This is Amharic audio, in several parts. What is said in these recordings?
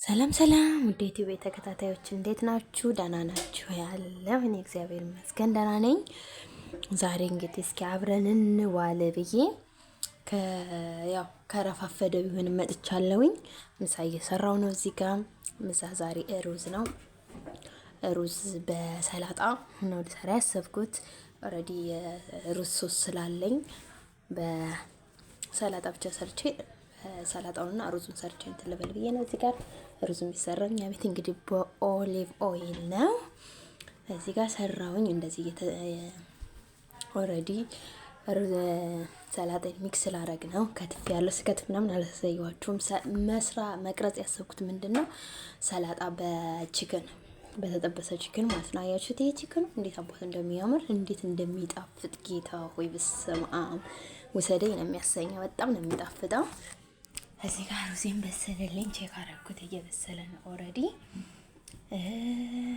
ሰላም ሰላም ውድ ዩቲዩብ ተከታታዮች እንዴት ናችሁ? ደህና ናችሁ? ያለው እኔ እግዚአብሔር ይመስገን ደህና ነኝ። ዛሬ እንግዲህ እስኪ አብረን እንዋል ብዬ ከረፋፈደ ቢሆን መጥቻለሁኝ። ምሳ እየሰራው ነው። እዚህ ጋር ምሳ ዛሬ ሩዝ ነው። ሩዝ በሰላጣ ነው ልሰራ ያሰብኩት። ኦልሬዲ የሩዝ ሶስ ስላለኝ በሰላጣ ብቻ ሰርቼ ሰላጣውንና ሩዙን ሰርቼ እንትን ልበል ብዬ ነው። እዚህ ጋር ሩዝ የሚሰራው እኛ ቤት እንግዲህ በኦሊቭ ኦይል ነው። እዚህ ጋር ሰራውኝ እንደዚህ ኦልሬዲ ሰላጣን ሚክስ ላረግ ነው። ከትፍ ያለ ስከትፍ ምናምን አላሳየኋችሁም። መቅረጽ ያሰብኩት ምንድነው ሰላጣ በቺክን በተጠበሰ ቺክን ማለት ነው። አያችሁት? ይሄ ቺክን እንዴት አባት እንደሚያምር እንዴት እንደሚጣፍጥ ጌታ ሆይ በስመ አብ ውሰደኝ ነው የሚያሰኘው። በጣም ነው የሚጣፍጠው። እዚህ ጋር ሩዜን በሰለልኝ። ቼክ አረኩት እየበሰለ ነው ኦልሬዲ።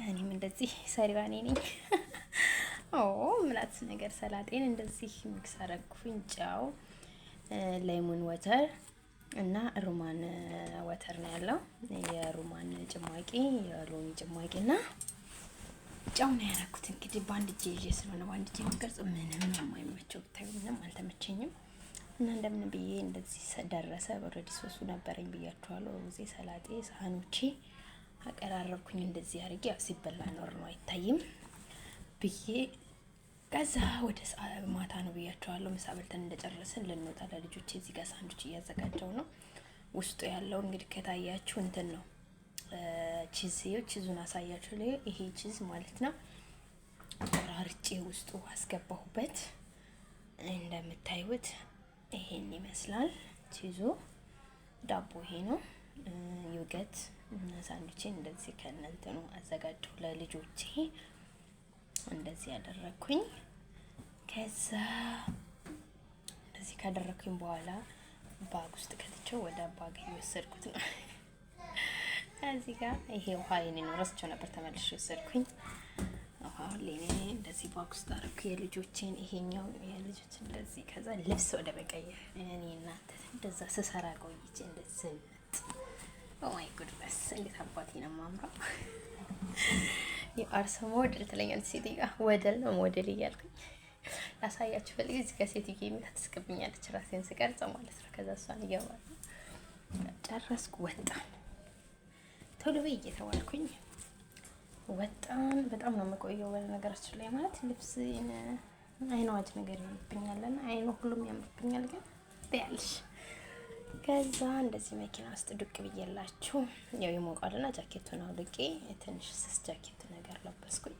እኔም እንደዚህ ሰሪዋ ነኝ። ምላት ነገር ሰላጤን እንደዚህ ሚክስ አረኩኝ። ጫው፣ ሌሞን ወተር እና ሩማን ወተር ነው ያለው። የሩማን ጭማቂ፣ የሎሚ ጭማቂ እና ጫው ነው ያረኩት። እንግዲህ በአንድ እጄ ይዤ ስለሆነ በአንድ እጄ መቅረጽ ምንም ነው የማይመቸው። ብታዩ ምንም አልተመቸኝም። እና እንደምን ብዬ እንደዚህ ደረሰ። ኦልሬዲ ሶሱ ነበረኝ ብያችኋለሁ። ሩዜ፣ ሰላጤ፣ ሳህኖቼ አቀራረብኩኝ እንደዚህ አድርጌ። ያው ሲበላ ኖር ነው አይታይም ብዬ ከዛ ወደ ማታ ነው ብያችኋለሁ። ምሳ በልተን እንደጨረስን ልንወጣ ለልጆቼ እዚህ ጋር ሳንዱች እያዘጋጀው ነው። ውስጡ ያለው እንግዲህ ከታያችሁ እንትን ነው ቺዙን አሳያችሁ ላይ ይሄ ቺዝ ማለት ነው። ቆራርጬ ውስጡ አስገባሁበት። እንደምታዩት ይሄን ይመስላል ቺዙ። ዳቦ ይሄ ነው። ዩገት እና ሳንዱቼን እንደዚህ ከእነንትኑ አዘጋጀሁ ለልጆቼ። እንደዚህ ያደረኩኝ። ከዛ እንደዚህ ካደረኩኝ በኋላ ባግ ውስጥ ከትቼው ወደ ባግ እየወሰድኩት ነው። እዚህ ጋር ይሄ ውሃ የኔ ነው፣ ረስቼው ነበር ተመልሼ ወሰድኩኝ። ውሃው ለኔ እንደዚህ ባግ ውስጥ አደረኩ። የልጆቼን ይሄኛው የልጆች እንደዚህ። ከዛ ልብስ ወደ መቀየር እኔ እናንተ እንደዛ ስሰራ ቆይቼ እንደዚህ ኦ ማይ ጉድነስ እንዴት አባቴ ነው የማምረው። የአርሰ ሞዴል ትለኛለች ሴትዮዋ። ወደል ነው ሞዴል እያልኩኝ ላሳያችሁ ፈልጌ እዚህ ጋር ሴትዮዋ የሚታ ትስቅብኛለች ራሴን ስቀርጽ ማለት ነው። ከዛ እሷን እያዋል ጨረስኩ። ወጣን ቶሎ በይ እየተባልኩኝ ወጣን። በጣም ነው የምቆየው በነገራችን ላይ ማለት ልብስ አይኗዋጅ ነገር ይሆንብኛልና አይኑ ሁሉም ያምርብኛል ግን ያልሽ። ከዛ እንደዚህ መኪና ውስጥ ዱቅ ብዬላችሁ ያው ይሞቃልና ጃኬቱን አውልቄ ትንሽ ስስ ጃኬት ነገር ለበስኩኝ።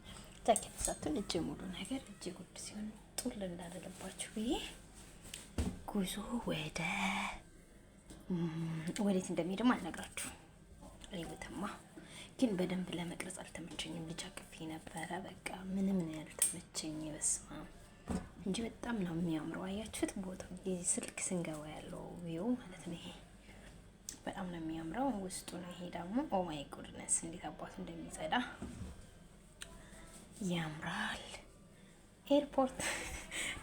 ጃኬት ሳቱን እጅ ሙሉ ነገር እጅ ጉድ ሲሆን ጡል እንዳደረባችሁ ብዬ ጉዞ ወዴት እንደሚሄድም አልነግራችሁ። አይወተማ ግን በደንብ ለመቅረጽ አልተመቸኝም። ልጅ አቅፌ ነበረ። በቃ ምንም ነው ያልተመቸኝ በስማ እንጂ በጣም ነው የሚያምረው። አያችሁት? ቦታው ስልክ ስንገባ ያለው ቪው ማለት ነው። ይሄ በጣም ነው የሚያምረው። ውስጡ ነው ይሄ ደግሞ ኦ ማይ ጉድነስ እንዴት አባቱ እንደሚጸዳ ያምራል። ኤርፖርት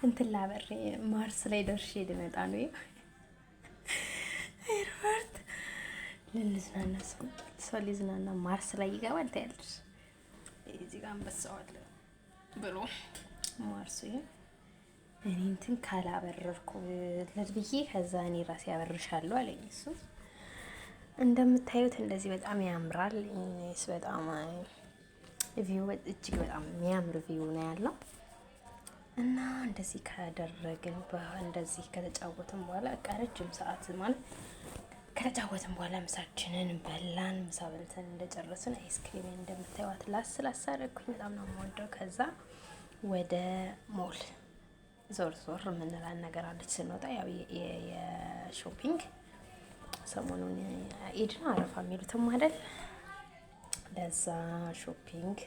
እንትን ላበር ማርስ ላይ ደርሼ ልመጣ ነው። ኤርፖርት ልንዝናና ሰው ሊዝናና ማርስ ላይ ይገባል። ታያለሽ እዚህ ጋር አንበሳዋል ብሎ ማርስ እኔ እንትን ካላበረርኩ ለብዬ ከዛ እኔ ራሴ ያበርሻለሁ አለኝ እሱ። እንደምታዩት እንደዚህ በጣም ያምራል። በጣም ቪው እጅግ በጣም የሚያምር ቪው ነው ያለው። እና እንደዚህ ካደረግን እንደዚህ ከተጫወትን በኋላ በቃ ረጅም ሰዓት ማለት ከተጫወትን በኋላ ምሳችንን በላን። ምሳ በልተን እንደጨረስን አይስክሪም እንደምታዩት ላስ አደረኩኝ። በጣም ነው የምወደው። ከዛ ወደ ሞል ዞር የምንላን ነገር አለች ስንወጣ። ያው የሾፒንግ ሰሞኑን ኢድ ነው አረፋ የሚሉትም አይደል? ለዛ ሾፒንግ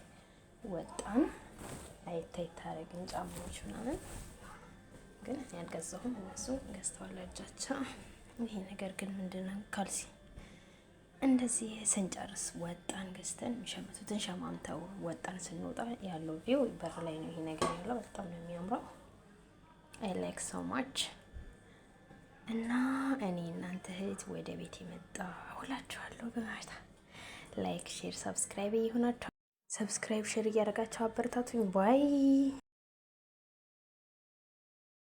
ወጣን። አይታይታ አረግን ጫማዎች ምናምን ግን እኔ አልገዛሁም፣ እነሱ ገዝተዋል እጃቸው። ይሄ ነገር ግን ምንድነው ካልሲ እንደዚህ ስንጨርስ ወጣን። ገዝተን የሚሸምቱትን ሸማምተው ወጣን። ስንወጣ ያለው ቪው በር ላይ ነው ይሄ ነገር ያለው። በጣም ነው የሚያምረው። አይ ላይክ ሶ ማች። እና እኔ እናንተ እህት ወደ ቤት የመጣ ሁላችኋለሁ በማታ ላይክ፣ ሼር፣ ሰብስክራይብ እየሆናችሁ ሰብስክራይብ ሼር እያደረጋችሁ አበረታቱኝ። ባይ